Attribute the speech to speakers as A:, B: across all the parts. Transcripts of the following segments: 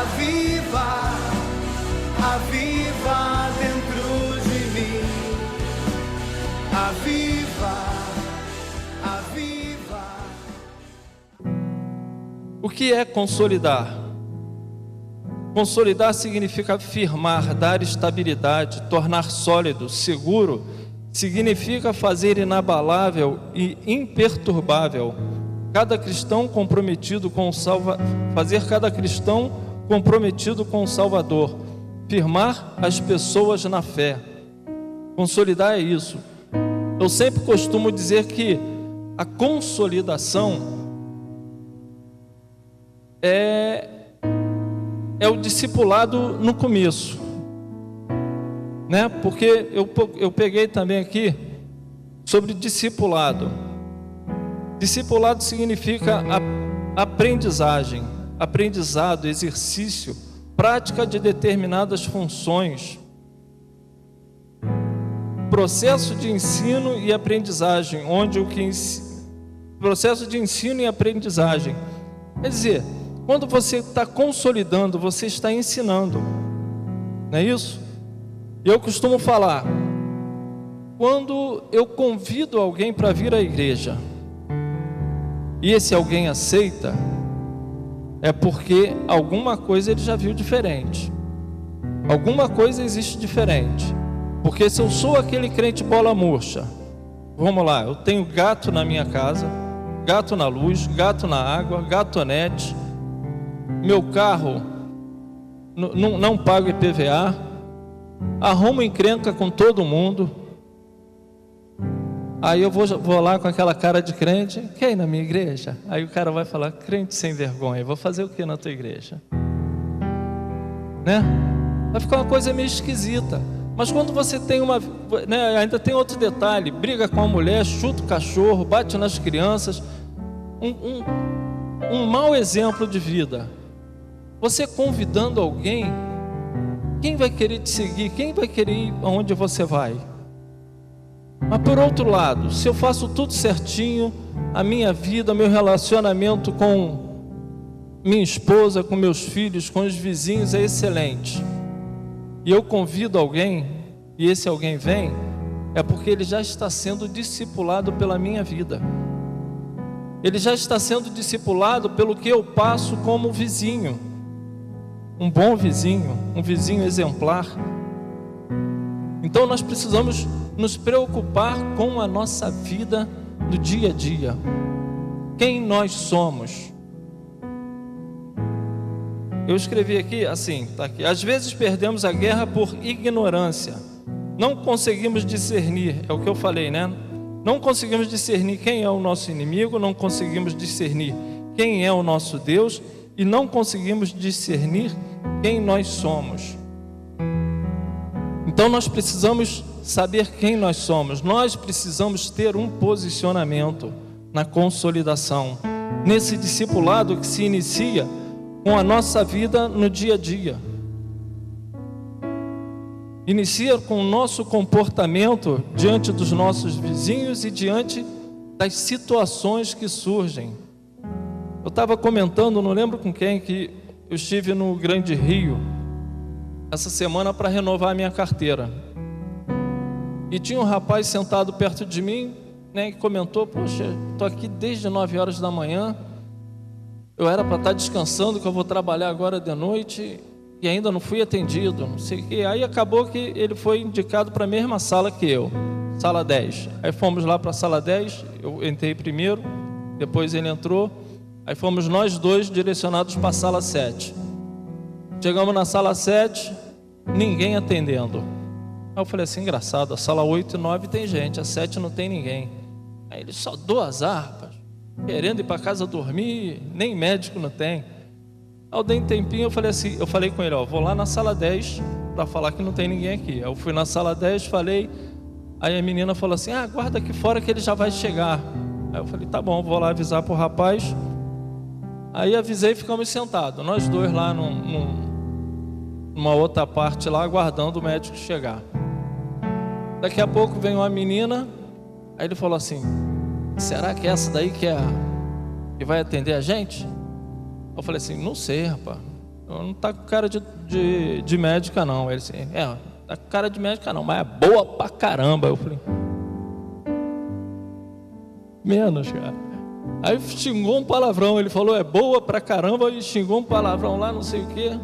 A: Aviva, aviva dentro de mim. Aviva, aviva.
B: O que é consolidar? Consolidar significa firmar, dar estabilidade, tornar sólido, seguro. Significa fazer inabalável e imperturbável cada cristão comprometido com o fazer cada cristão comprometido com o Salvador, firmar as pessoas na fé. Consolidar é isso. Eu sempre costumo dizer que a consolidação é o discipulado no começo, né? Porque eu peguei também aqui sobre discipulado. Discipulado significa aprendizagem, aprendizado, exercício, prática de determinadas funções, processo de ensino e aprendizagem, processo de ensino e aprendizagem. Quer dizer, quando você está consolidando, você está ensinando, não é isso? Eu costumo falar, quando eu convido alguém para vir à igreja, e esse alguém aceita, é porque alguma coisa ele já viu diferente, alguma coisa existe diferente. Porque se eu sou aquele crente bola murcha, vamos lá, eu tenho gato na minha casa, gato na luz, gato na água, gatonete, meu carro não pago IPVA, arrumo encrenca com todo mundo, aí eu vou lá com aquela cara de crente, quer ir na minha igreja? Aí o cara vai falar, crente sem vergonha, vou fazer o que na tua igreja? Né? Vai ficar uma coisa meio esquisita. Mas quando você tem ainda tem outro detalhe, briga com a mulher, chuta o cachorro, bate nas crianças, um mau exemplo de vida. Você convidando alguém, quem vai querer te seguir? Quem vai querer ir aonde você vai? Mas por outro lado, se eu faço tudo certinho, a minha vida, meu relacionamento com minha esposa, com meus filhos, com os vizinhos é excelente, e eu convido alguém, e esse alguém vem, é porque ele já está sendo discipulado pela minha vida. Ele já está sendo discipulado pelo que eu passo como vizinho. Um bom vizinho, um vizinho exemplar. Então nós precisamos nos preocupar com a nossa vida do dia a dia. Quem nós somos? Eu escrevi aqui assim, tá aqui. Às vezes perdemos a guerra por ignorância. Não conseguimos discernir, é o que eu falei, né? Não conseguimos discernir quem é o nosso inimigo, não conseguimos discernir quem é o nosso Deus e não conseguimos discernir quem nós somos. Então nós precisamos saber quem nós somos. Nós precisamos ter um posicionamento na consolidação, nesse discipulado que se inicia com a nossa vida no dia a dia. Inicia com o nosso comportamento diante dos nossos vizinhos e diante das situações que surgem. Eu estava comentando, não lembro com quem, que eu estive no Grande Rio essa semana para renovar a minha carteira. E tinha um rapaz sentado perto de mim, né, que comentou, poxa, estou aqui desde 9 horas da manhã, eu era para estar descansando, que eu vou trabalhar agora de noite, e ainda não fui atendido, não sei o que. Aí acabou que ele foi indicado para a mesma sala que eu, sala 10. Aí fomos lá para a sala 10, eu entrei primeiro, depois ele entrou, aí fomos nós dois direcionados para a sala 7. Chegamos na sala 7, ninguém atendendo. Aí eu falei assim, engraçado, a sala 8 e 9 tem gente, a 7 não tem ninguém. Aí ele, só 2 harpas, querendo ir para casa dormir, nem médico não tem. Aí eu dei um tempinho, eu falei com ele, vou lá na sala 10 para falar que não tem ninguém aqui. Aí eu fui na sala 10, falei, aí a menina falou assim, guarda aqui fora que ele já vai chegar. Aí eu falei, tá bom, vou lá avisar pro rapaz. Aí avisei e ficamos sentados, nós dois lá numa outra parte lá, aguardando o médico chegar. Daqui a pouco vem uma menina, aí ele falou assim, será que é essa daí que vai atender a gente? Eu falei assim, não sei, rapaz, Não tá com cara de médica, não. Ele assim, tá com cara de médica, não, mas é boa pra caramba. Eu falei, menos, cara. Aí xingou um palavrão. Ele falou, é boa pra caramba, e xingou um palavrão lá, não sei o quê.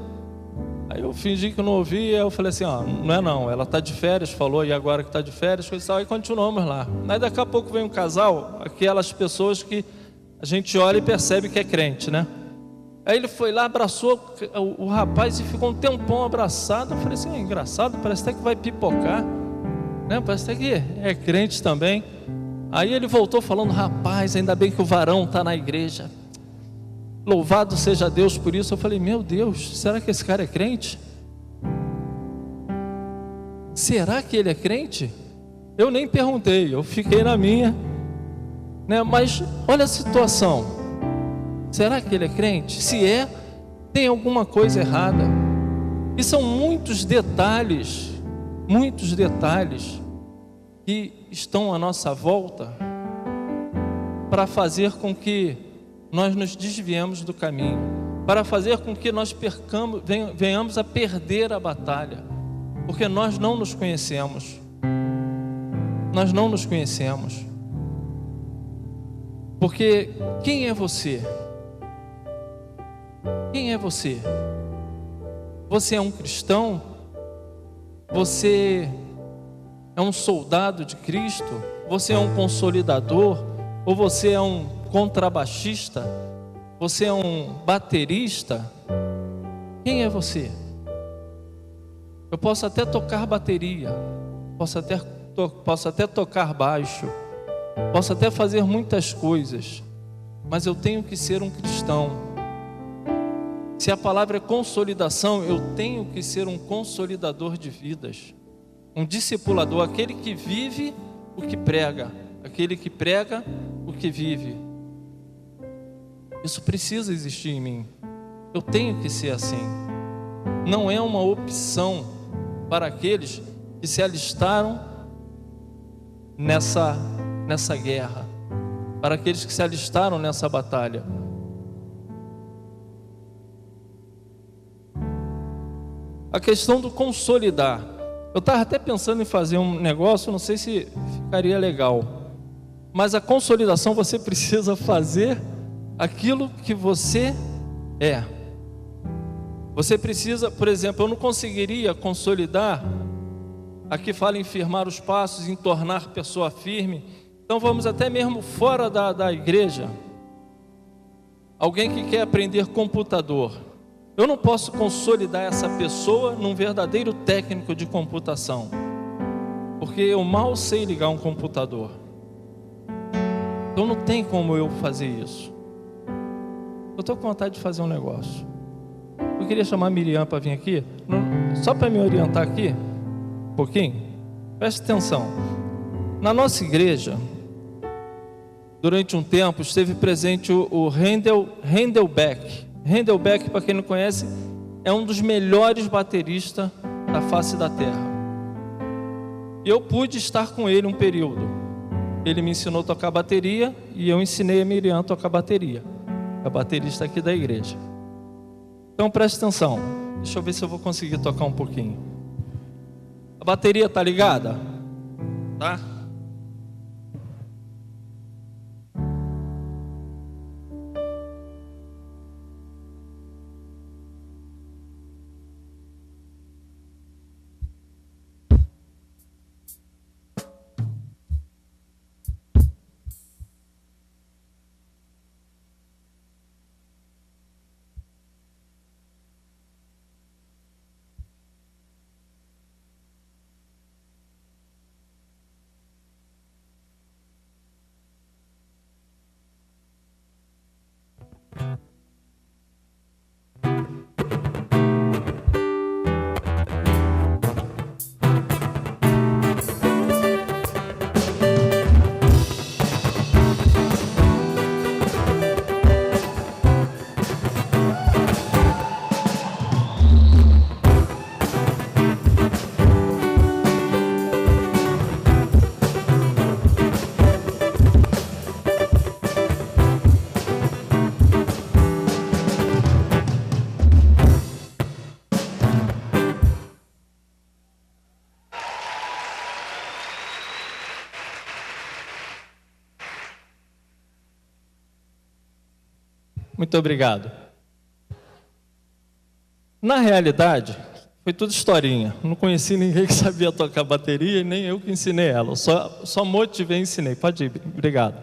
B: Aí eu fingi que não ouvi, aí eu falei assim, não é não, ela tá de férias, falou, e agora que tá de férias, coisa e tal, aí continuamos lá. Aí daqui a pouco vem um casal, aquelas pessoas que a gente olha e percebe que é crente, né? Aí ele foi lá, abraçou o rapaz e ficou um tempão abraçado. Eu falei assim, engraçado, parece até que vai pipocar, né? Parece até que é crente também. Aí ele voltou falando, rapaz, ainda bem que o varão está na igreja. Louvado seja Deus por isso. Eu falei, meu Deus, será que esse cara é crente? Será que ele é crente? Eu nem perguntei, eu fiquei na minha, né? Mas olha a situação. Será que ele é crente? Se é, tem alguma coisa errada. E são muitos detalhes que estão à nossa volta para fazer com que nós nos desviemos do caminho, para fazer com que nós venhamos a perder a batalha, porque nós não nos conhecemos. Nós não nos conhecemos. Porque quem é você? Quem é você? Você é um cristão? Você é um soldado de Cristo? Você é um consolidador? Ou você é um contrabaixista? Você é um baterista? Quem é você? Eu posso até tocar bateria, posso até tocar baixo, posso até fazer muitas coisas, mas eu tenho que ser um cristão. Se a palavra é consolidação, eu tenho que ser um consolidador de vidas, um discipulador, aquele que vive o que prega, aquele que prega o que vive. Isso precisa existir em mim. Eu tenho que ser assim. Não é uma opção para aqueles que se alistaram nessa guerra, para aqueles que se alistaram nessa batalha. A questão do consolidar. Eu estava até pensando em fazer um negócio, não sei se ficaria legal, mas a consolidação, você precisa fazer aquilo que você é. Você precisa, por exemplo, eu não conseguiria consolidar, aqui fala em firmar os passos, em tornar pessoa firme. Então vamos até mesmo fora da igreja. Alguém que quer aprender computador, eu não posso consolidar essa pessoa num verdadeiro técnico de computação, porque eu mal sei ligar um computador. Então não tem como eu fazer isso. Eu estou com vontade de fazer um negócio. Eu queria chamar a Miriam para vir aqui, só para me orientar aqui um pouquinho. Preste atenção. Na nossa igreja, durante um tempo, esteve presente o Rendel Beck. Rendel Beck, para quem não conhece, é um dos melhores bateristas da face da terra. E eu pude estar com ele um período. Ele me ensinou a tocar bateria e eu ensinei a Miriam a tocar bateria, a baterista aqui da igreja. Então preste atenção. Deixa eu ver se eu vou conseguir tocar um pouquinho. A bateria está ligada? Tá? Muito obrigado. Na realidade, foi tudo historinha. Não conheci ninguém que sabia tocar bateria, nem eu que ensinei ela. Eu só motivei e ensinei. Pode ir, obrigado.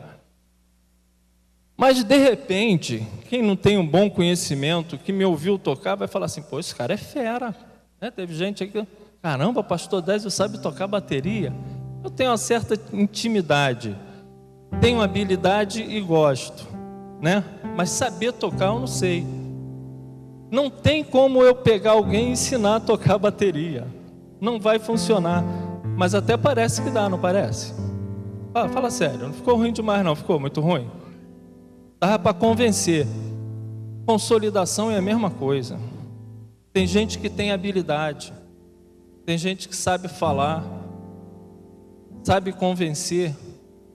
B: Mas, de repente, quem não tem um bom conhecimento, que me ouviu tocar, vai falar assim, pô, esse cara é fera. Né? Teve gente aqui, caramba, pastor Désio sabe tocar bateria. Eu tenho uma certa intimidade, tenho habilidade e gosto, né? Mas saber tocar eu não sei. Não tem como eu pegar alguém e ensinar a tocar bateria. Não vai funcionar. Mas até parece que dá, não parece? Fala sério, não ficou ruim demais não, ficou muito ruim? Dava para convencer. Consolidação é a mesma coisa. Tem gente que tem habilidade, tem gente que sabe falar, sabe convencer,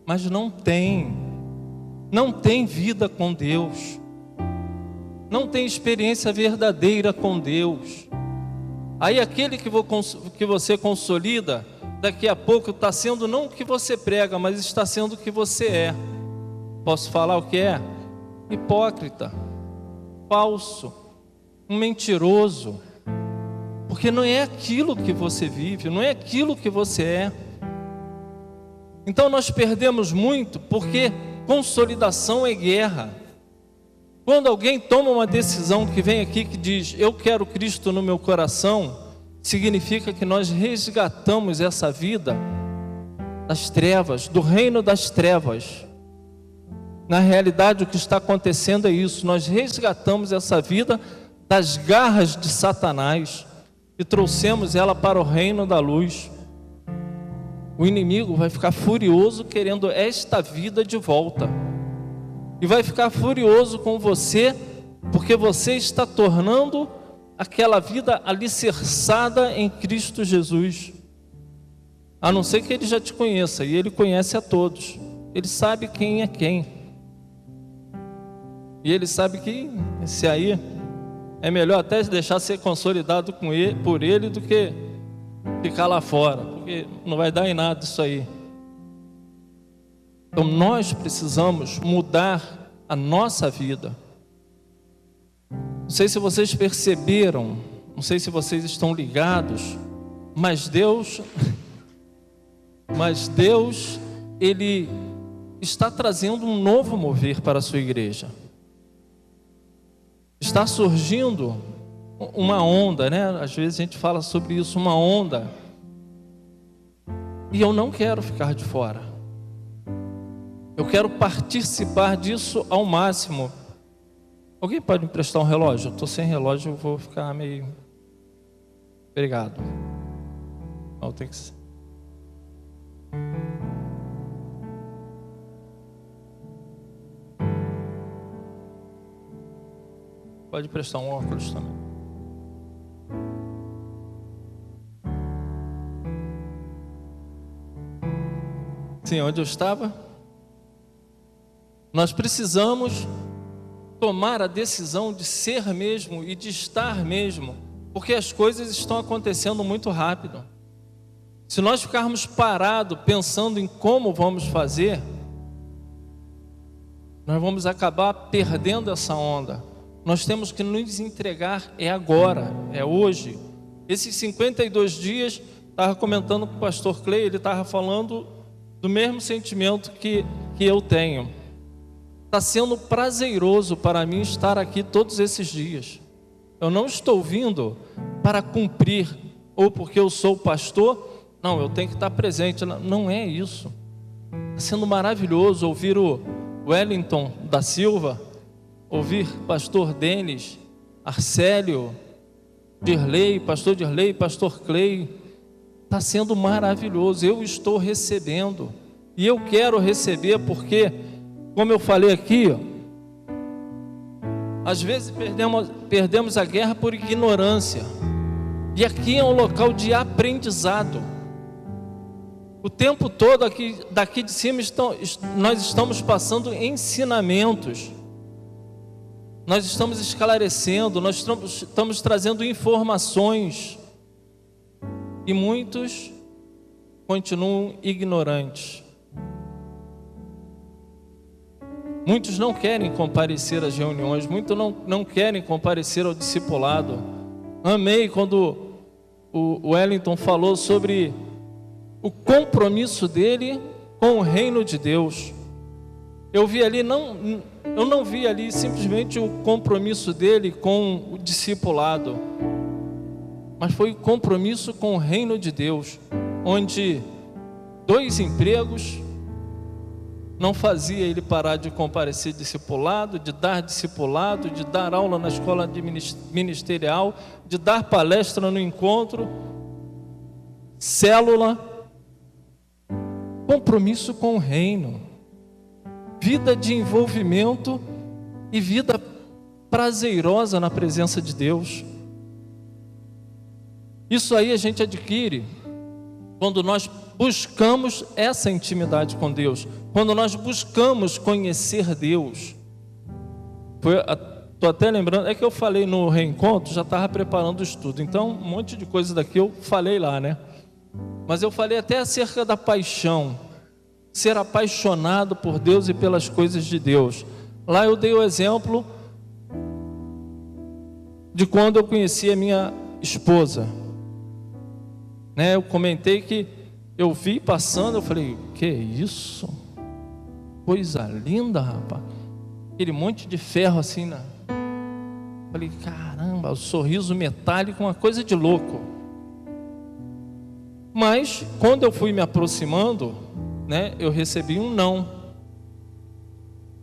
B: mas não tem vida com Deus, não tem experiência verdadeira com Deus. Aí aquele que você consolida, daqui a pouco está sendo não o que você prega, mas está sendo o que você é. Posso falar o que é? Hipócrita, falso, um mentiroso, porque não é aquilo que você vive, não é aquilo que você é. Então nós perdemos muito, porque consolidação é guerra. Quando alguém toma uma decisão que vem aqui que diz, eu quero Cristo no meu coração, significa que nós resgatamos essa vida das trevas, do reino das trevas. Na realidade, o que está acontecendo é isso, nós resgatamos essa vida das garras de Satanás e trouxemos ela para o reino da luz. O inimigo vai ficar furioso querendo esta vida de volta. E vai ficar furioso com você, porque você está tornando aquela vida alicerçada em Cristo Jesus. A não ser que ele já te conheça, e ele conhece a todos. Ele sabe quem é quem. E ele sabe que esse aí é melhor até deixar ser consolidado por ele do que ficar lá fora, porque não vai dar em nada isso aí. Então nós precisamos mudar a nossa vida. Não sei se vocês perceberam, não sei se vocês estão ligados, mas Deus, Ele está trazendo um novo mover para a sua igreja. Está surgindo uma onda, né? Às vezes a gente fala sobre isso, uma onda. E eu não quero ficar de fora. Eu quero participar disso ao máximo. Alguém pode me prestar um relógio? Eu estou sem relógio, eu vou ficar meio... Obrigado. Não, tem que ser. Pode prestar um óculos também. Sim, onde eu estava? Nós precisamos tomar a decisão de ser mesmo e de estar mesmo, porque as coisas estão acontecendo muito rápido. Se nós ficarmos parados pensando em como vamos fazer, nós vamos acabar perdendo essa onda. Nós temos que nos entregar, é agora, é hoje. Esses 52 dias, estava comentando com o pastor Clay, ele estava falando do mesmo sentimento que eu tenho. Está sendo prazeroso para mim estar aqui todos esses dias. Eu não estou vindo para cumprir, ou porque eu sou pastor, não, eu tenho que estar presente. Não é isso. Está sendo maravilhoso ouvir o Wellington da Silva, ouvir pastor Denis, Arcélio, pastor Dirley, pastor Clay. Está sendo maravilhoso. Eu estou recebendo. E eu quero receber porque, como eu falei aqui, às vezes perdemos a guerra por ignorância. E aqui é um local de aprendizado. O tempo todo daqui de cima nós estamos passando ensinamentos. Nós estamos esclarecendo, nós estamos trazendo informações. E muitos continuam ignorantes. Muitos não querem comparecer às reuniões, muitos não querem comparecer ao discipulado. Amei quando o Wellington falou sobre o compromisso dele com o reino de Deus. Eu não vi ali simplesmente o compromisso dele com o discipulado, mas foi o compromisso com o reino de Deus, onde 2 empregos não fazia ele parar de comparecer discipulado, de dar aula na escola ministerial, de dar palestra no encontro, célula, compromisso com o reino, vida de envolvimento e vida prazerosa na presença de Deus. Isso aí a gente adquire quando nós buscamos essa intimidade com Deus, quando nós buscamos conhecer Deus. Estou até lembrando, é que eu falei no reencontro, já estava preparando o estudo, então um monte de coisa daqui eu falei lá, né? Mas eu falei até acerca da paixão, ser apaixonado por Deus e pelas coisas de Deus. Lá eu dei o exemplo de quando eu conheci a minha esposa, né? Eu comentei que eu vi passando, eu falei, que isso? Coisa linda, rapaz. Aquele monte de ferro assim, né? Falei, caramba, o sorriso metálico, uma coisa de louco. Mas, quando eu fui me aproximando, né, eu recebi um não.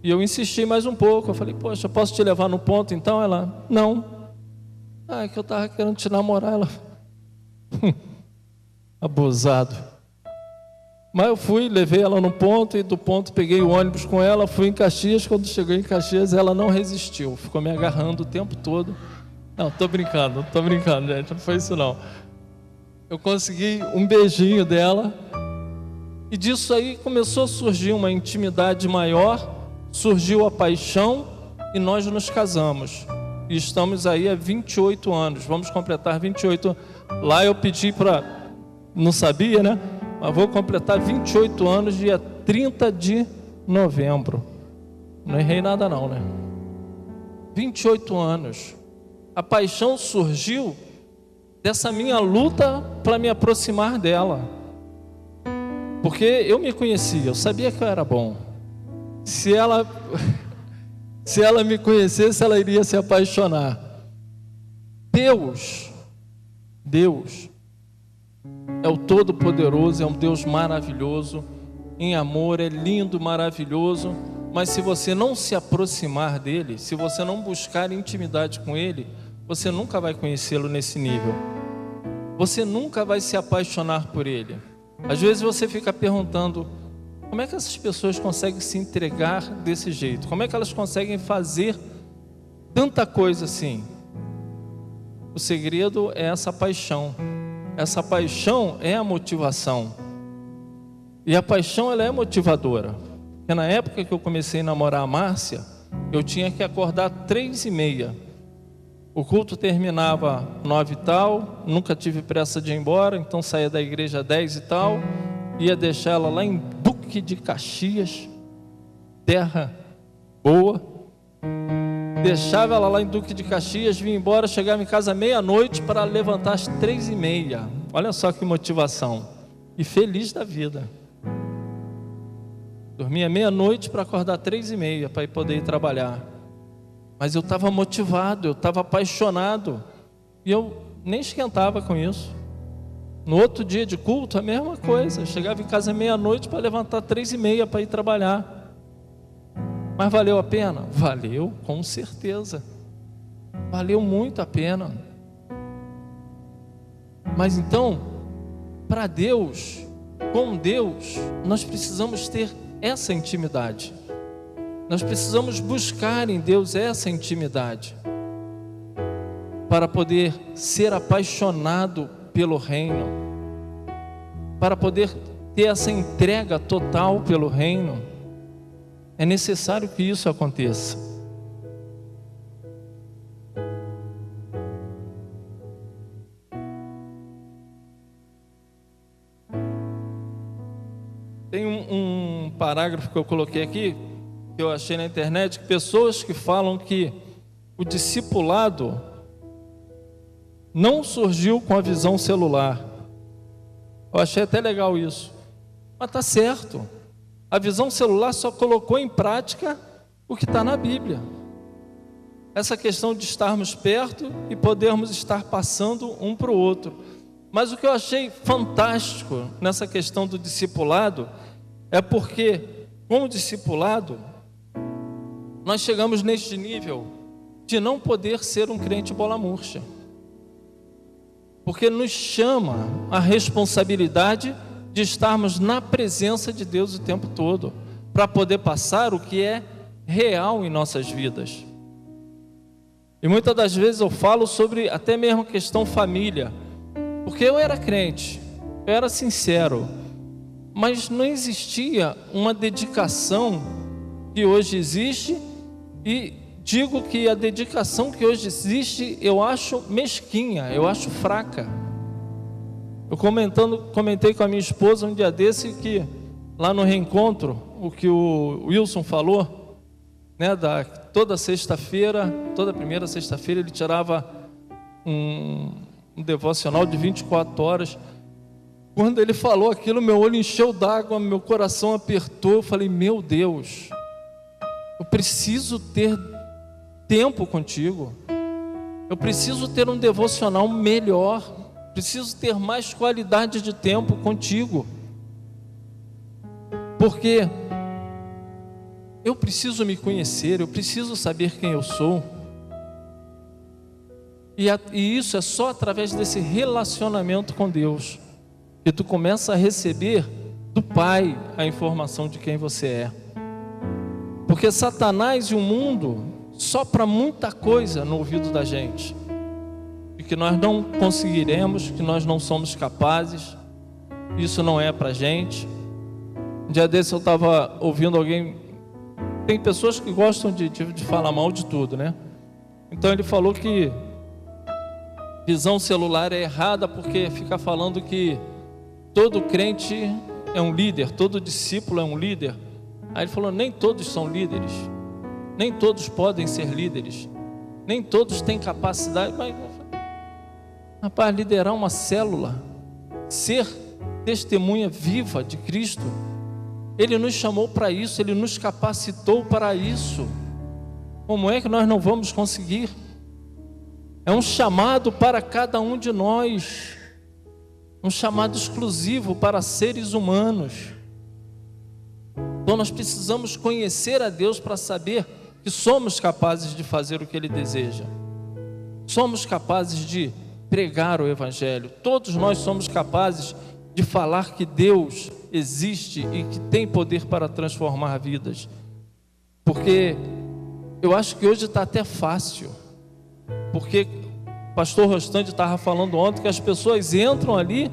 B: E eu insisti mais um pouco. Eu falei, poxa, posso te levar no ponto então? Ela, não. Ah, é que eu estava querendo te namorar. Ela, abusado. Mas eu fui, levei ela no ponto, e do ponto peguei o ônibus com ela, fui em Caxias. Quando cheguei em Caxias, ela não resistiu, ficou me agarrando o tempo todo. Não, tô brincando, gente, não foi isso não. Eu consegui um beijinho dela, e disso aí começou a surgir uma intimidade maior, surgiu a paixão, e nós nos casamos. E estamos aí há 28 anos, vamos completar 28 anos. Lá eu pedi para, não sabia, né? Mas vou completar 28 anos, dia 30 de novembro. Não errei nada não, né? 28 anos. A paixão surgiu dessa minha luta para me aproximar dela. Porque eu me conhecia, eu sabia que eu era bom. Se ela me conhecesse, ela iria se apaixonar. Deus é o Todo-Poderoso, é um Deus maravilhoso, em amor, é lindo, maravilhoso, mas se você não se aproximar dele, se você não buscar intimidade com ele, você nunca vai conhecê-lo nesse nível, você nunca vai se apaixonar por ele. Às vezes você fica perguntando, como é que essas pessoas conseguem se entregar desse jeito? Como é que elas conseguem fazer tanta coisa assim? O segredo é essa paixão. Essa paixão é a motivação. E a paixão, ela é motivadora. Porque na época que eu comecei a namorar a Márcia, eu tinha que acordar 3h30. O culto terminava 9 e tal, nunca tive pressa de ir embora, então saía da igreja 10 e tal, ia deixar ela lá em Duque de Caxias, terra boa. Deixava ela lá em Duque de Caxias, vinha embora, chegava em casa meia-noite para levantar às 3h30. Olha só que motivação. E feliz da vida. Dormia meia-noite para acordar 3h30 para poder ir trabalhar. Mas eu estava motivado, eu estava apaixonado. E eu nem esquentava com isso. No outro dia de culto, a mesma coisa. Eu chegava em casa meia-noite para levantar 3h30 para ir trabalhar. Mas valeu a pena? Valeu, com certeza. Valeu muito a pena. Mas então, para Deus, com Deus, nós precisamos ter essa intimidade. Nós precisamos buscar em Deus essa intimidade para poder ser apaixonado pelo reino, para poder ter essa entrega total pelo reino. É necessário que isso aconteça. Tem um parágrafo que eu coloquei aqui, que eu achei na internet, que pessoas que falam que o discipulado não surgiu com a visão celular. Eu achei até legal isso. Mas está certo. A visão celular só colocou em prática o que está na Bíblia. Essa questão de estarmos perto e podermos estar passando um para o outro. Mas o que eu achei fantástico nessa questão do discipulado é porque, com o discipulado, nós chegamos neste nível de não poder ser um crente bola murcha. Porque nos chama a responsabilidade de estarmos na presença de Deus o tempo todo, para poder passar o que é real em nossas vidas. E muitas das vezes eu falo sobre até mesmo a questão família, porque eu era crente, eu era sincero, mas não existia uma dedicação que hoje existe, e digo que a dedicação que hoje existe eu acho mesquinha, eu acho fraca. Eu comentei com a minha esposa um dia desse que lá no reencontro, o que o Wilson falou, né, toda sexta-feira, toda primeira sexta-feira ele tirava um devocional de 24 horas. Quando ele falou aquilo, meu olho encheu d'água, meu coração apertou. Eu falei, meu Deus, eu preciso ter tempo contigo, eu preciso ter um devocional melhor, preciso ter mais qualidade de tempo contigo, porque eu preciso me conhecer, eu preciso saber quem eu sou, e isso é só através desse relacionamento com Deus que tu começa a receber do Pai a informação de quem você é. Porque Satanás e o mundo sopra muita coisa no ouvido da gente, de que nós não conseguiremos, que nós não somos capazes, isso não é pra gente. Um dia desse eu estava ouvindo alguém. Tem pessoas que gostam de falar mal de tudo, né? Então ele falou que visão celular é errada, porque fica falando que todo crente é um líder, todo discípulo é um líder. Aí ele falou, nem todos são líderes, nem todos podem ser líderes, nem todos têm capacidade. Mas, rapaz, liderar uma célula, ser testemunha viva de Cristo, Ele nos chamou para isso, Ele nos capacitou para isso. Como é que nós não vamos conseguir? É um chamado para cada um de nós, um chamado exclusivo para seres humanos. Então nós precisamos conhecer a Deus para saber que somos capazes de fazer o que Ele deseja. Somos capazes de pregar o Evangelho. Todos nós somos capazes de falar que Deus existe e que tem poder para transformar vidas. Porque eu acho que hoje está até fácil. Porque o pastor Rostandi estava falando ontem que as pessoas entram ali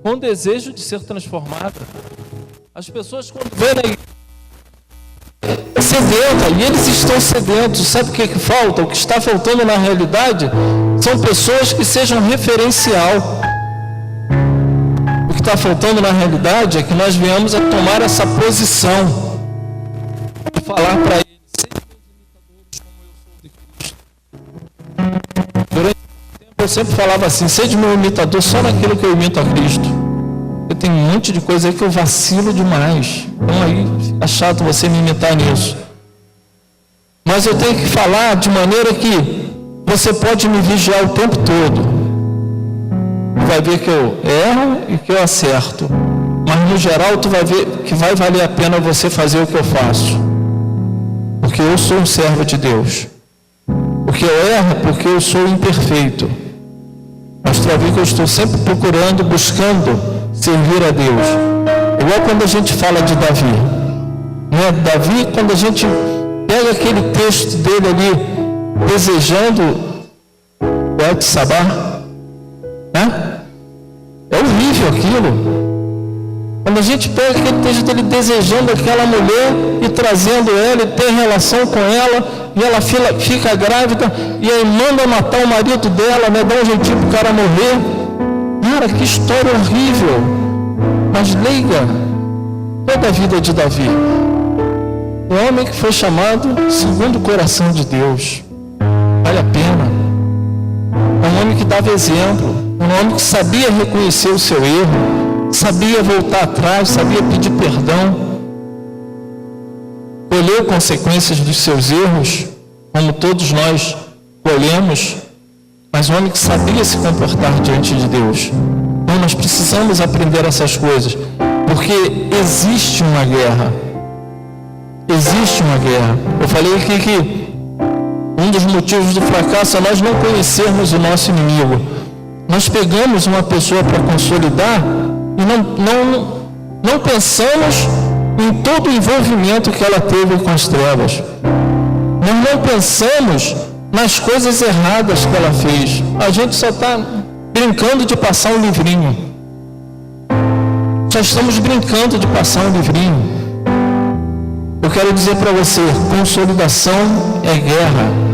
B: com desejo de ser transformadas. As pessoas quando vêm na igreja sedenta, e eles estão sedentos. Sabe o que falta? O que está faltando na realidade são pessoas que sejam referencial. O que está faltando na realidade é que nós viemos a tomar essa posição de falar para eles: sejam meus imitadores como eu sou de Cristo. Durante muito tempo eu sempre falava assim: seja meu imitador só naquilo que eu imito a Cristo. Eu tenho um monte de coisa aí que eu vacilo demais, então aí é chato você me imitar nisso. Mas eu tenho que falar de maneira que você pode me vigiar o tempo todo. Vai ver que eu erro e que eu acerto, mas no geral tu vai ver que vai valer a pena você fazer o que eu faço, porque eu sou um servo de Deus. Porque eu erro, porque eu sou imperfeito, mas tu vai ver que eu estou sempre procurando, buscando servir a Deus. Igual quando a gente fala de Davi, né? Davi, quando a gente pega aquele texto dele ali, desejando o Betsabá, né? É horrível aquilo. Quando a gente pega aquele texto dele desejando aquela mulher e trazendo ela e ter relação com ela, e ela fica grávida, e aí manda matar o marido dela, né? Dá um jeitinho para o cara morrer. Cara, que história horrível. Mas leia toda a vida de Davi. Um homem que foi chamado segundo o coração de Deus. Vale a pena. Um homem que dava exemplo. Um homem que sabia reconhecer o seu erro, sabia voltar atrás, sabia pedir perdão, colheu consequências dos seus erros, como todos nós colhemos, mas um homem que sabia se comportar diante de Deus. Então nós precisamos aprender essas coisas, porque existe uma guerra. Existe uma guerra. Eu falei aqui que um dos motivos do fracasso é nós não conhecermos o nosso inimigo. Nós pegamos uma pessoa para consolidar e não pensamos em todo o envolvimento que ela teve com as trevas. Nós não pensamos nas coisas erradas que ela fez. A gente só está brincando de passar um livrinho. Só estamos brincando de passar um livrinho. Eu quero dizer para você, consolidação é guerra.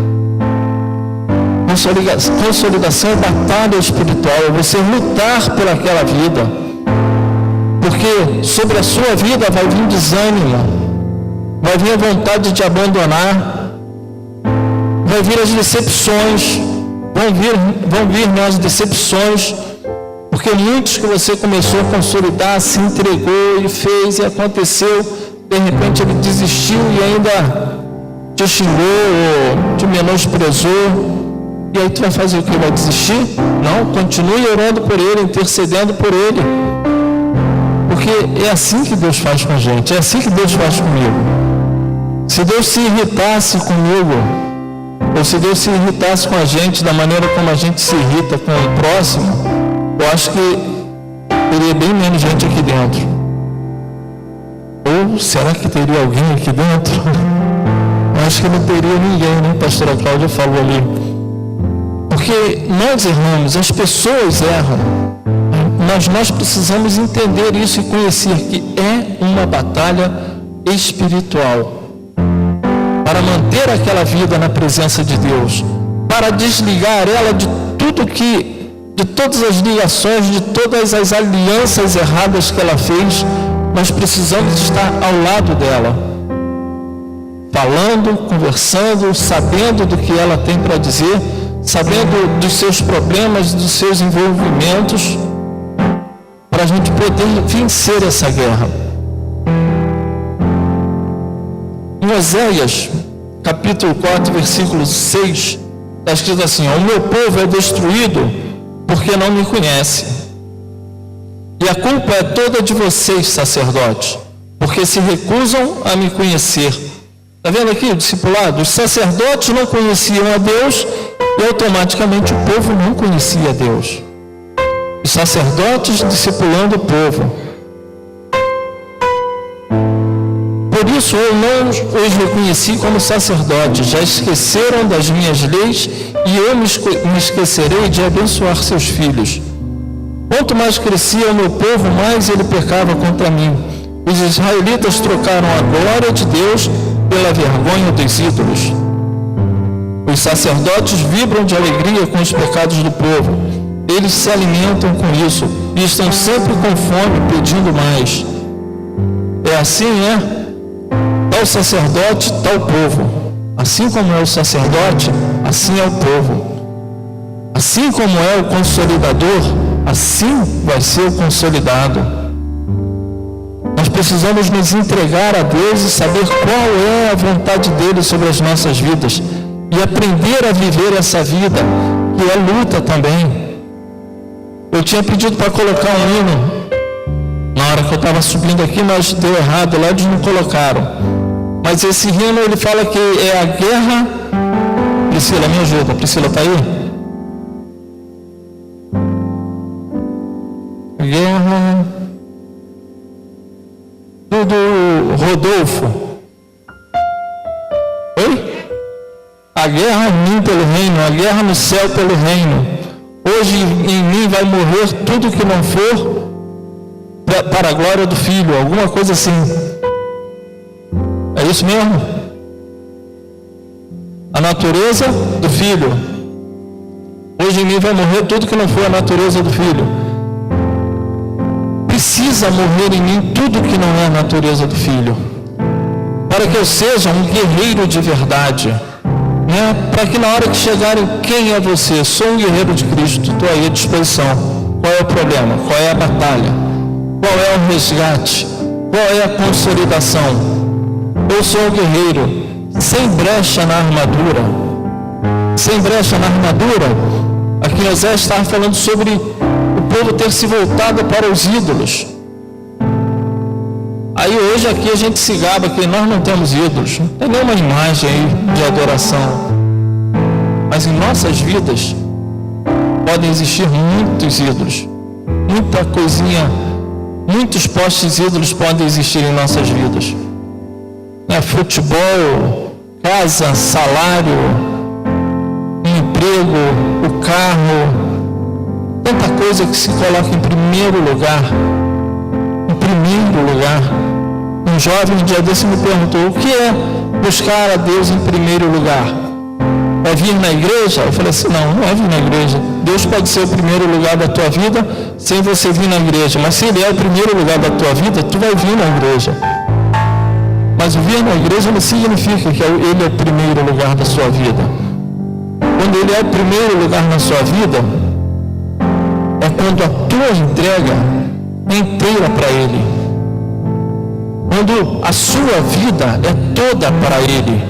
B: Consolidação é batalha espiritual, é você lutar por aquela vida. Porque sobre a sua vida vai vir desânimo, vai vir a vontade de abandonar, vai vir as decepções, vão vir as decepções, porque muitos que você começou a consolidar, se entregou e fez e aconteceu, de repente ele desistiu e ainda te xingou ou te menosprezou. E aí tu vai fazer o que? Vai desistir? Não, continue orando por ele, intercedendo por ele. Porque é assim que Deus faz com a gente, é assim que Deus faz comigo. Se Deus se irritasse comigo, ou se Deus se irritasse com a gente da maneira como a gente se irrita com o próximo, eu acho que teria bem menos gente aqui dentro. Ou será que teria alguém aqui dentro? Eu acho que não teria ninguém, né? A pastora Cláudia falou ali. Porque nós erramos, as pessoas erram. Mas nós precisamos entender isso e conhecer que é uma batalha espiritual. Para manter aquela vida na presença de Deus, para desligar ela de todas as ligações, de todas as alianças erradas que ela fez, nós precisamos estar ao lado dela, falando, conversando, sabendo do que ela tem para dizer, sabendo dos seus problemas, dos seus envolvimentos, para a gente poder vencer essa guerra. Em Oséias, capítulo 4, versículo 6, está escrito assim: o meu povo é destruído porque não me conhece. E a culpa é toda de vocês, sacerdotes, porque se recusam a me conhecer. Está vendo aqui o discipulado? Os sacerdotes não conheciam a Deus e automaticamente o povo não conhecia a Deus. Os sacerdotes discipulando o povo. Por isso eu não os reconheci como sacerdotes, já esqueceram das minhas leis e eu me esquecerei de abençoar seus filhos. Quanto mais crescia o meu povo, mais ele pecava contra mim. Os israelitas trocaram a glória de Deus pela vergonha dos ídolos. Os sacerdotes vibram de alegria com os pecados do povo. Eles se alimentam com isso e estão sempre com fome, pedindo mais. É assim, tal sacerdote, tal povo. Assim como é o sacerdote, assim é o povo. Assim como é o consolidador, assim vai ser o consolidado. Nós precisamos nos entregar a Deus e saber qual é a vontade dele sobre as nossas vidas e aprender a viver essa vida, que é luta também. Eu tinha pedido para colocar um hino na hora que eu estava subindo aqui, mas deu errado, lá eles não colocaram. Mas esse hino, ele fala que é a guerra. Priscila, me ajuda. Priscila está aí? Guerra do Rodolfo. Oi? A guerra em mim pelo reino, a guerra no céu pelo reino. Hoje em mim vai morrer tudo que não for para a glória do Filho, alguma coisa assim. É isso mesmo? A natureza do Filho. Hoje em mim vai morrer tudo que não for a natureza do Filho. Precisa morrer em mim tudo que não é a natureza do Filho, para que eu seja um guerreiro de verdade, né? Para que na hora que chegarem, quem é você? Sou um guerreiro de Cristo, estou aí à disposição. Qual é o problema? Qual é a batalha? Qual é o resgate? Qual é a consolidação? Eu sou um guerreiro, sem brecha na armadura. Sem brecha na armadura. Aqui Osés estava falando sobre o povo ter se voltado para os ídolos. Aí hoje aqui a gente se gaba que nós não temos ídolos, não tem nenhuma imagem aí de adoração. Mas em nossas vidas podem existir muitos ídolos, muita coisinha, muitos postes ídolos podem existir em nossas vidas. Futebol, casa, salário, emprego, o carro, tanta coisa que se coloca em primeiro lugar. Em primeiro lugar. Um jovem um dia desse me perguntou: o que é buscar a Deus em primeiro lugar? É vir na igreja? Eu falei assim: não é vir na igreja. Deus pode ser o primeiro lugar da tua vida sem você vir na igreja, mas se Ele é o primeiro lugar da tua vida, tu vai vir na igreja. Mas o vir na igreja não significa que Ele é o primeiro lugar da sua vida. Quando Ele é o primeiro lugar na sua vida, é quando a tua entrega é inteira para Ele. Quando a sua vida é toda para Ele.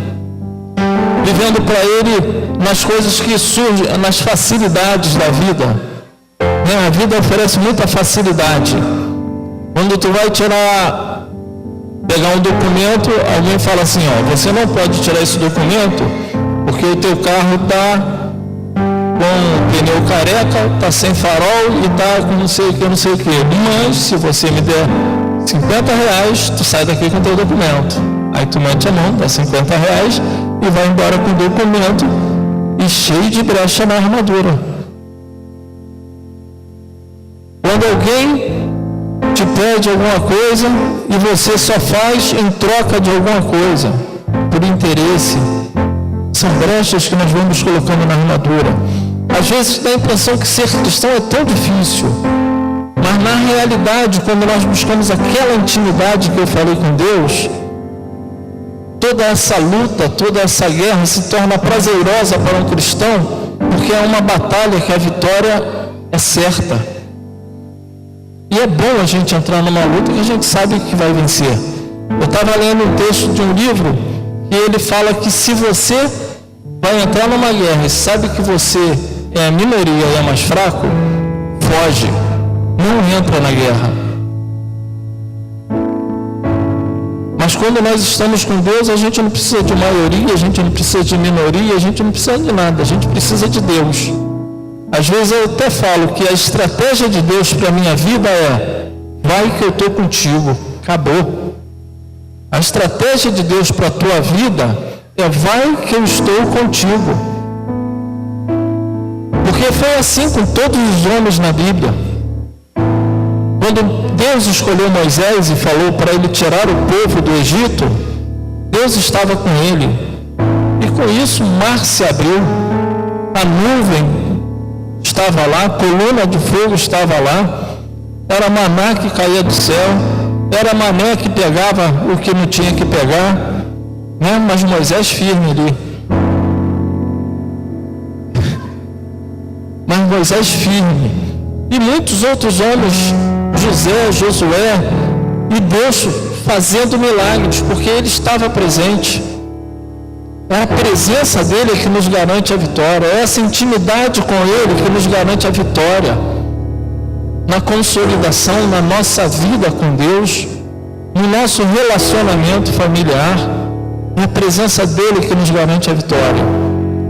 B: Vivendo para Ele nas coisas que surgem, nas facilidades da vida. A vida oferece muita facilidade. Quando tu vai pegar um documento, alguém fala assim: você não pode tirar esse documento porque o teu carro está com pneu careca, está sem farol e está com não sei o que. Mas se você me der R$50, tu sai daqui com o teu documento. Aí tu mete a mão, dá R$50 e vai embora com o documento e cheio de brecha na armadura. Quando alguém te pede alguma coisa e você só faz em troca de alguma coisa, por interesse, são brechas que nós vamos colocando na armadura. Às vezes dá a impressão que ser cristão é tão difícil, mas na realidade, quando nós buscamos aquela intimidade que eu falei com Deus, toda essa luta, toda essa guerra se torna prazerosa para um cristão, porque é uma batalha que a vitória é certa. E é bom a gente entrar numa luta que a gente sabe que vai vencer. Eu estava lendo um texto de um livro e ele fala que se você vai entrar numa guerra e sabe que você é a minoria e é mais fraco, foge, não entra na guerra. Mas quando nós estamos com Deus, a gente não precisa de maioria, a gente não precisa de minoria, a gente não precisa de nada, a gente precisa de Deus. Às vezes eu até falo que a estratégia de Deus para a minha vida é: vai que eu estou contigo, acabou. A estratégia de Deus para a tua vida é: vai que eu estou contigo. Porque foi assim com todos os homens na Bíblia. Quando Deus escolheu Moisés e falou para ele tirar o povo do Egito, Deus estava com ele. E com isso o mar se abriu, a nuvem estava lá, a coluna de fogo estava lá, era maná que caía do céu, era mané que pegava o que não tinha que pegar, né? Mas Moisés firme ali. Mas Moisés firme. E muitos outros homens, José, Josué, e Deus fazendo milagres, porque Ele estava presente. É a presença dEle que nos garante a vitória, é essa intimidade com Ele que nos garante a vitória. Na consolidação, na nossa vida com Deus, no nosso relacionamento familiar, é a presença dEle que nos garante a vitória.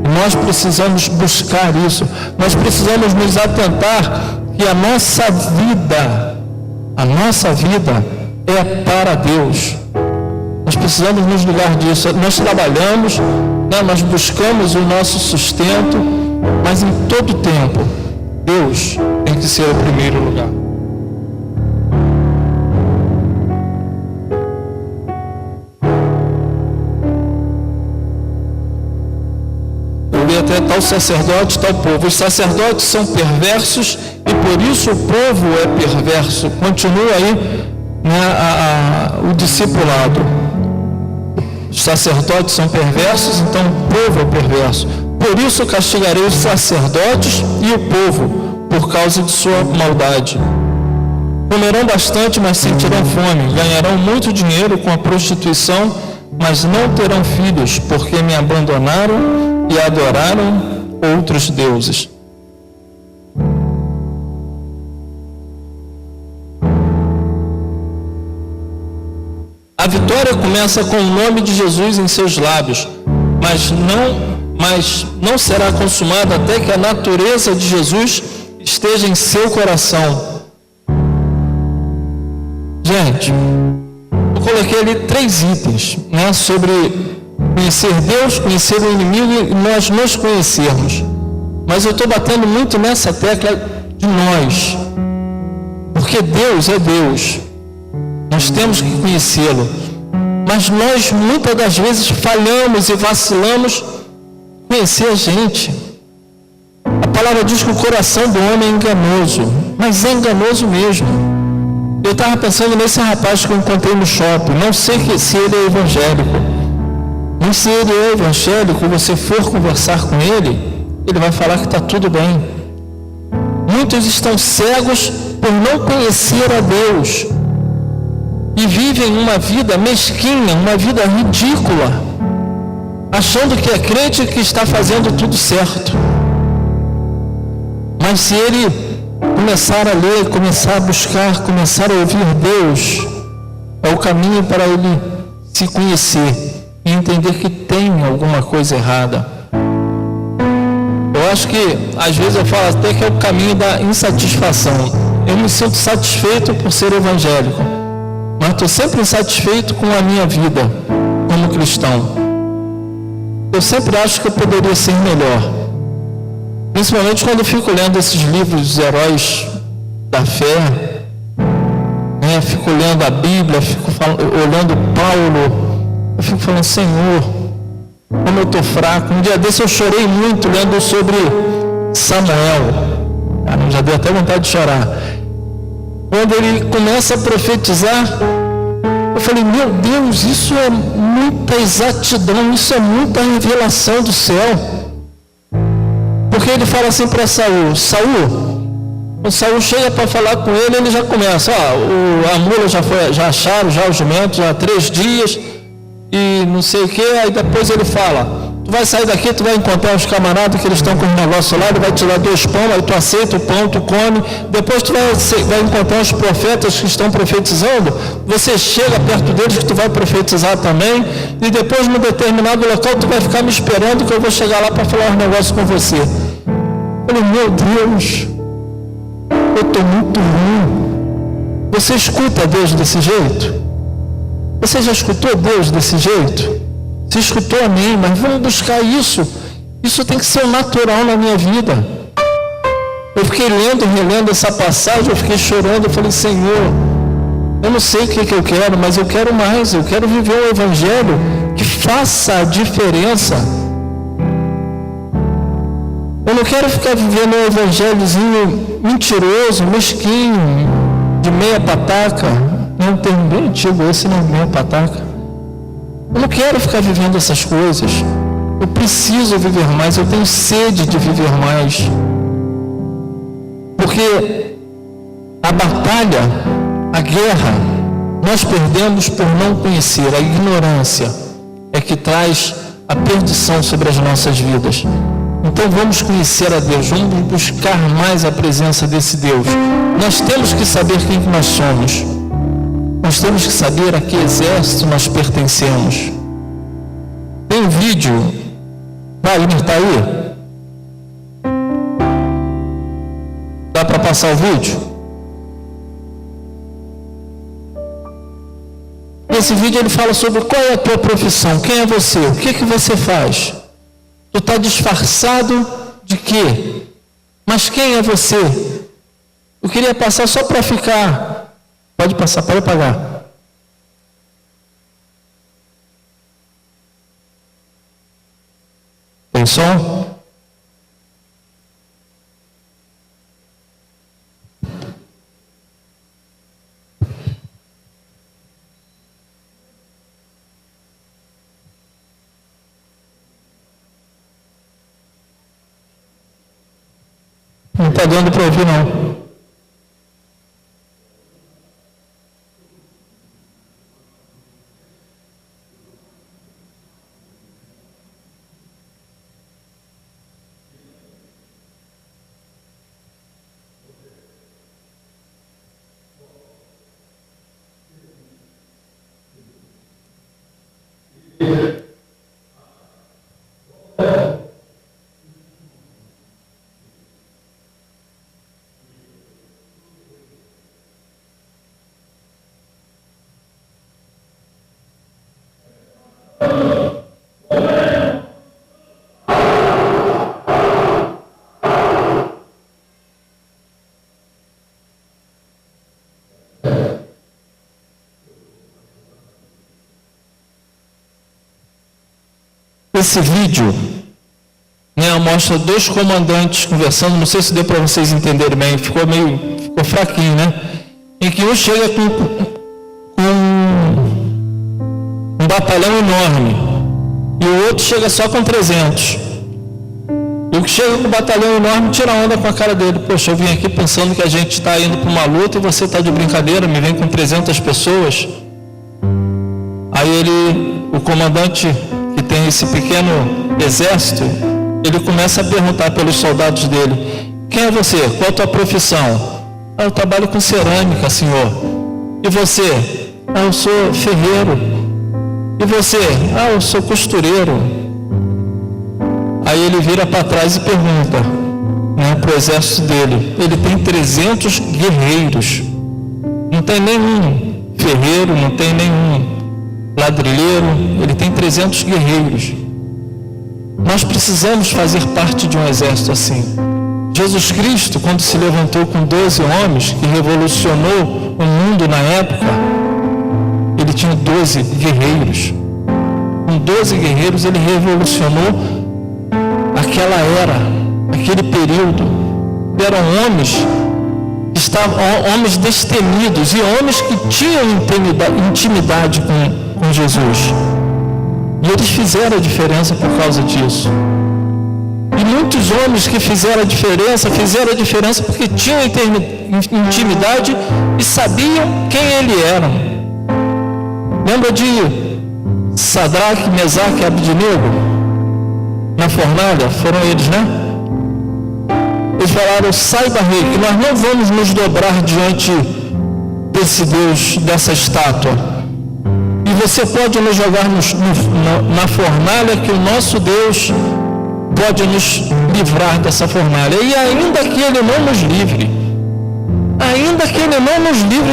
B: E nós precisamos buscar isso, nós precisamos nos atentar que a nossa vida é para Deus. Nós precisamos nos ligar disso. Nós trabalhamos, né? Nós buscamos o nosso sustento, mas em todo tempo, Deus tem que ser o primeiro lugar. Eu li até tal sacerdote, tal povo. Os sacerdotes são perversos e por isso o povo é perverso. Continua aí, né, o discipulado. O Os sacerdotes são perversos, então o povo é perverso. Por isso castigarei os sacerdotes e o povo, por causa de sua maldade. Comerão bastante, mas sentirão fome. Ganharão muito dinheiro com a prostituição, mas não terão filhos, porque me abandonaram e adoraram outros deuses. A vitória começa com o nome de Jesus em seus lábios, mas não será consumada até que a natureza de Jesus esteja em seu coração. Gente, eu coloquei ali 3 itens, né, sobre conhecer Deus, conhecer o inimigo e nós nos conhecermos. Mas eu estou batendo muito nessa tecla de nós, porque Deus é Deus. Nós temos que conhecê-lo, mas nós muitas das vezes falhamos e vacilamos em conhecer a gente. A palavra diz que o coração do homem é enganoso, mas é enganoso mesmo. Eu estava pensando nesse rapaz que eu encontrei no shopping, não sei se ele é evangélico, mas se ele é evangélico, você for conversar com ele, ele vai falar que está tudo bem. Muitos estão cegos por não conhecer a Deus e vivem uma vida mesquinha, uma vida ridícula, achando que é crente e que está fazendo tudo certo. Mas se ele começar a ler, começar a buscar, começar a ouvir Deus, é o caminho para ele se conhecer e entender que tem alguma coisa errada. Eu acho que às vezes eu falo até que é o caminho da insatisfação. Eu me sinto satisfeito por ser evangélico, mas estou sempre insatisfeito com a minha vida como cristão. Eu sempre acho que eu poderia ser melhor, principalmente quando eu fico lendo esses livros dos heróis da fé, né? Fico lendo a Bíblia, fico olhando Paulo, eu fico falando, Senhor, como eu estou fraco. Um dia desse eu chorei muito lendo sobre Samuel. Cara, já deu até vontade de chorar. Quando ele começa a profetizar, eu falei, meu Deus, isso é muita exatidão, isso é muita revelação do céu. Porque ele fala assim para Saul, quando Saul chega para falar com ele, ele já começa, a mula já acharam, já o jumento, já há 3 dias, e não sei o que, aí depois ele fala, tu vai sair daqui, tu vai encontrar os camaradas que eles estão com o negócio lá, ele vai te dar 2 pães, aí tu aceita o pão, tu come, depois tu vai encontrar os profetas que estão profetizando, você chega perto deles que tu vai profetizar também, e depois num determinado local tu vai ficar me esperando que eu vou chegar lá para falar um negócio com você. Eu falei, meu Deus, eu estou muito ruim. Você escuta Deus desse jeito? Você já escutou Deus desse jeito? Você escutou a mim, mas vamos buscar isso. Isso tem que ser natural na minha vida. Eu fiquei lendo, relendo essa passagem, eu fiquei chorando, eu falei, Senhor, eu não sei o que eu quero, mas eu quero mais, eu quero viver um evangelho que faça a diferença. Eu não quero ficar vivendo um evangelhozinho mentiroso, mesquinho, de meia pataca. É um termo bem antigo esse, não, meia pataca. Eu não quero ficar vivendo essas coisas. Eu preciso viver mais, eu tenho sede de viver mais. Porque a batalha, a guerra, nós perdemos por não conhecer. A ignorância é que traz a perdição sobre as nossas vidas. Então vamos conhecer a Deus, vamos buscar mais a presença desse Deus. Nós temos que saber quem nós somos. Nós temos que saber a que exército nós pertencemos. Tem um vídeo, Wagner, está aí? Dá para passar o vídeo? Nesse vídeo ele fala sobre qual é a tua profissão, quem é você, o que você faz. Tu está disfarçado de quê? Mas quem é você? Eu queria passar só para ficar. Pode passar, pode apagar. Tem som? Não está dando para ouvir, não. Esse vídeo, mostra dois comandantes conversando, não sei se deu para vocês entenderem bem, ficou fraquinho, né? Em que um chega com um batalhão enorme e o outro chega só com 300. E o que chega com o batalhão enorme tira onda com a cara dele. Poxa, eu vim aqui pensando que a gente está indo para uma luta e você está de brincadeira, me vem com 300 pessoas. Aí o comandante que tem esse pequeno exército, ele começa a perguntar pelos soldados dele: quem é você? Qual a tua profissão? Eu trabalho com cerâmica, senhor. E você? Eu sou ferreiro. E você? Eu sou costureiro. Aí ele vira para trás e pergunta para o exército dele. Ele tem 300 guerreiros. Não tem nenhum ferreiro, não tem nenhum ladrilheiro, ele tem 300 guerreiros. Nós precisamos fazer parte de um exército assim. Jesus Cristo, quando se levantou com 12 homens, que revolucionou o mundo na época, ele tinha 12 guerreiros. Com 12 guerreiros ele revolucionou aquela era, aquele período. Eram homens destemidos e homens que tinham intimidade com Jesus. E eles fizeram a diferença por causa disso. E muitos homens que fizeram a diferença porque tinham intimidade e sabiam quem ele era. Lembra de Sadraque, Mesaque e Abednego? Na fornalha, foram eles, né? Eles falaram: saiba, rei, que nós não vamos nos dobrar diante desse Deus, dessa estátua. E você pode nos jogar na fornalha, que o nosso Deus pode nos livrar dessa fornalha. E ainda que Ele não nos livre,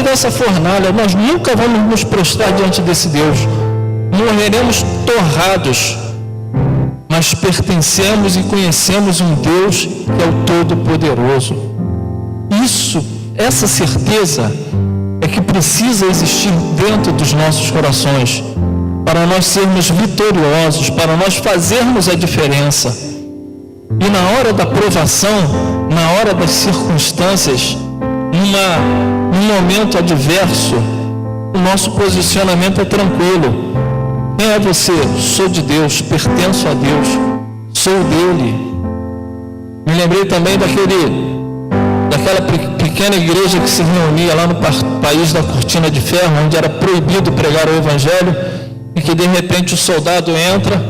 B: dessa fornalha, nós nunca vamos nos prostrar diante desse Deus. Morreremos torrados, mas pertencemos e conhecemos um Deus que é o Todo-Poderoso. Essa certeza é que precisa existir dentro dos nossos corações, para nós sermos vitoriosos, para nós fazermos a diferença. E na hora da provação, na hora das circunstâncias, num momento adverso, o nosso posicionamento é tranquilo. Quem é você? Sou de Deus, pertenço a Deus, sou dele. Me lembrei também daquela pequena igreja que se reunia lá no país da Cortina de Ferro, onde era proibido pregar o Evangelho, e que de repente o soldado entra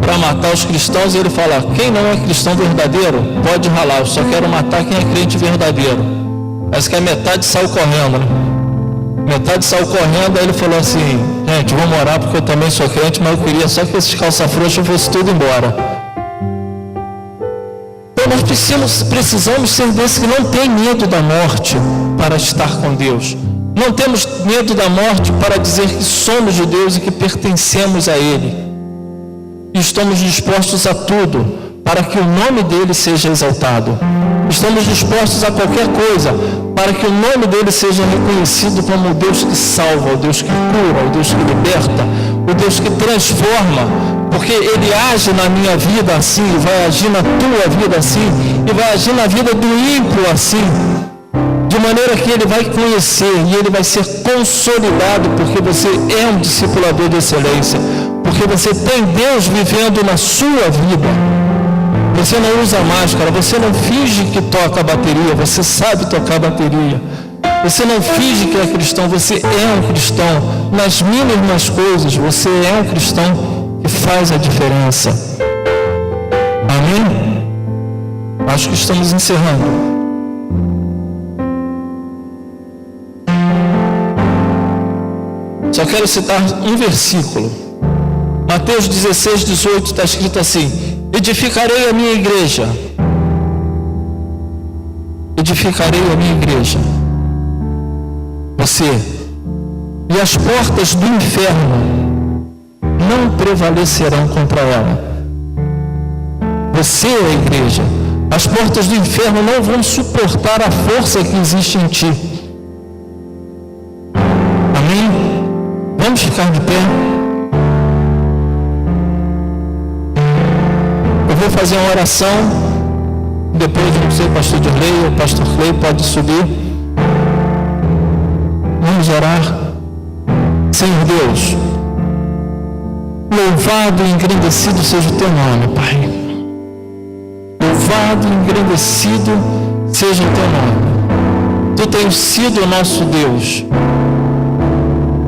B: para matar os cristãos e ele fala: quem não é cristão verdadeiro pode ralar, eu só quero matar quem é crente verdadeiro. Parece que a metade saiu correndo, né? Metade saiu correndo. Aí ele falou assim: gente, vamos orar porque eu também sou crente, mas eu queria só que esses calça frouxa fossem tudo embora. Então nós precisamos ser desses que não tem medo da morte para estar com Deus. Não temos medo da morte para dizer que somos de Deus e que pertencemos a Ele. E estamos dispostos a tudo para que o nome dele seja exaltado. Estamos dispostos a qualquer coisa para que o nome dele seja reconhecido como o Deus que salva, o Deus que cura, o Deus que liberta, o Deus que transforma, porque ele age na minha vida assim, vai agir na tua vida assim, e vai agir na vida do ímpio assim, de maneira que ele vai conhecer e ele vai ser consolidado, porque você é um discipulador de excelência, porque você tem Deus vivendo na sua vida. Você não usa máscara, você não finge que toca a bateria, você sabe tocar a bateria. Você não finge que é cristão, você é um cristão. Nas mínimas coisas, você é um cristão que faz a diferença. Amém? Acho que estamos encerrando. Só quero citar um versículo. Mateus 16, 18 está escrito assim: edificarei a minha igreja. Edificarei a minha igreja. Você. E as portas do inferno não prevalecerão contra ela. Você é a igreja. As portas do inferno não vão suportar a força que existe em ti. Amém? Vamos ficar de pé. Eu vou fazer uma oração. Depois, não sei, pastor Dirley ou pastor Clay pode subir. Vamos orar. Senhor Deus, louvado e engrandecido seja o teu nome, Pai. Louvado e engrandecido seja o teu nome. Tu tens sido o nosso Deus.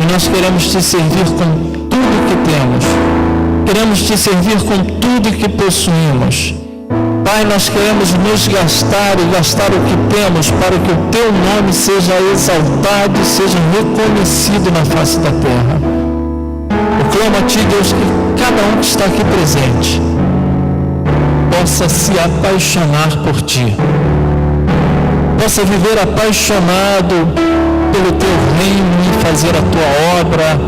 B: E nós queremos te servir com tudo que temos. Queremos te servir com tudo que possuímos. Pai, nós queremos nos gastar e gastar o que temos para que o teu nome seja exaltado e seja reconhecido na face da terra. Eu clamo a ti, Deus, que cada um que está aqui presente possa se apaixonar por ti, possa viver apaixonado pelo teu reino e fazer a tua obra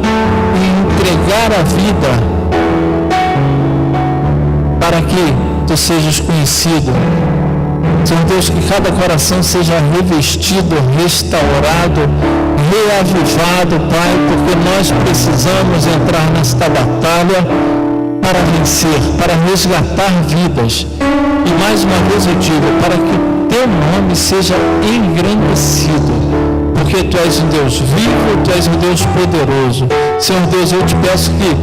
B: e entregar a vida para que tu sejas conhecido. Senhor Deus, que cada coração seja revestido, restaurado, reavivado, Pai, porque nós precisamos entrar nesta batalha para vencer, para resgatar vidas. E mais uma vez eu digo, para que o teu nome seja engrandecido, porque tu és um Deus vivo, tu és um Deus poderoso. Senhor Deus, eu te peço que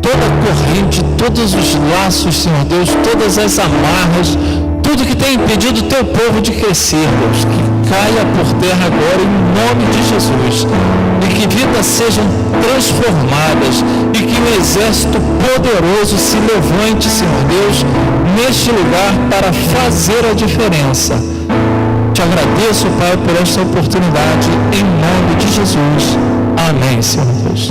B: toda a corrente, todos os laços, Senhor Deus, todas as amarras, tudo que tem impedido o teu povo de crescer, Deus, que caia por terra agora em nome de Jesus, e que vidas sejam transformadas, e que um exército poderoso se levante, Senhor Deus, neste lugar para fazer a diferença. Te agradeço, Pai, por esta oportunidade, em nome de Jesus. Amém, Senhor Deus.